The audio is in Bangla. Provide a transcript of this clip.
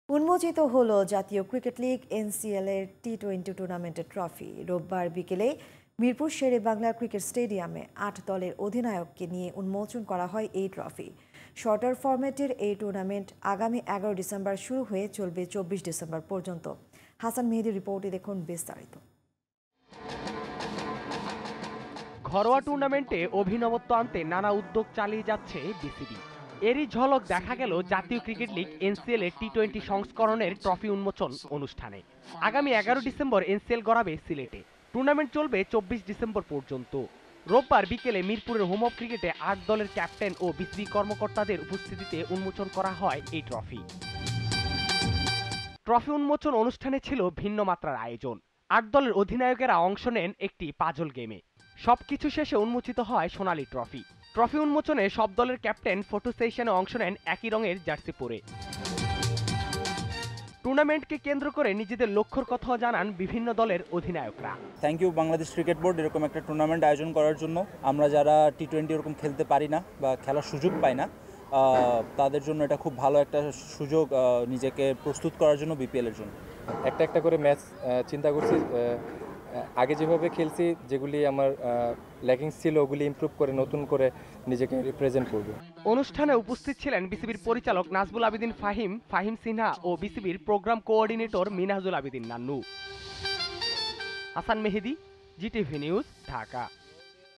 উন্মোচিত হলো জাতীয় ক্রিকেট লিগ এনসিএল এর টি-20 টুর্নামেন্টের ট্রফি। রোববার বিকেলে মিরপুর শেরে বাংলা ক্রিকেট স্টেডিয়ামে ৮ দলের অধিনায়ককে নিয়ে উন্মোচন করা হয় এই ট্রফি। শর্টার ফরম্যাটের এই টুর্নামেন্ট আগামী ১১ ডিসেম্বর শুরু হয়ে চলবে ২৪ ডিসেম্বর পর্যন্ত। হাসান মেহেদির রিপোর্টে দেখুন বিস্তারিত। ঘরোয়া টুর্নামেন্টে অভিনবত্ব আনতে নানা উদ্যোগ চালিয়ে যাচ্ছে বিসিবি। এরই ঝলক দেখা গেল জাতীয় ক্রিকেট লিগ এনসিএল এর টি-20 সংস্করণের ট্রফি উন্মোচন অনুষ্ঠানে। আগামী ১১ ডিসেম্বর এনসিএল গড়াবে সিলেটে। টুর্নামেন্ট চলবে ২৪ ডিসেম্বর পর্যন্ত। রোববার বিকেলে মিরপুরের হোম অফ ক্রিকেটে ৮ দলের ক্যাপ্টেন ও বিসিবি কর্মকর্তাদের উপস্থিতিতে উন্মোচন করা হয় এই ট্রফি। ট্রফি উন্মোচন অনুষ্ঠানে ছিল ভিন্ন মাত্রার আয়োজন। ৮ দলের অধিনায়কেরা অংশ নেন একটি পাজল গেমে। সবকিছু শেষে উন্মোচিত হয় সোনালী ট্রফি। ট্রফি উন্মোচনে সব দলের ক্যাপ্টেন ফটো সেশনে অংশ নেন একই রঙের জার্সি পরে। টুর্নামেন্টকে কেন্দ্র করে নিজেদের লক্ষ্যর কথাও জানান বিভিন্ন দলের অধিনায়করা। Thank you Bangladesh cricket board এরকম একটা টুর্নামেন্ট আয়োজন করার জন্য। আমরা যারা টি-20 এরকম খেলতে পারি না বা খেলার সুযোগ পাই না, তাদের জন্য এটা খুব ভালো একটা সুযোগ নিজেকে প্রস্তুত করার জন্য বিপিএল এর জন্য। একটা করে ম্যাচ চিন্তা করছি, আগে যেভাবে খেলছি যেগুলি আমার ল্যাকিংস ছিল ওগুলি ইমপ্রুভ করে নতুন করে নিজেকে রিপ্রেজেন্ট করব। অনুষ্ঠানে উপস্থিত ছিলেন বিসিবির পরিচালক নাজবুল আবেদিন ফাহিম সিনহা ও বিসিবির প্রোগ্রাম কোঅর্ডিনেটর মিনহাজুল আবেদিন নান্নু। হাসান মেহেদি, জিটিভি নিউজ, ঢাকা।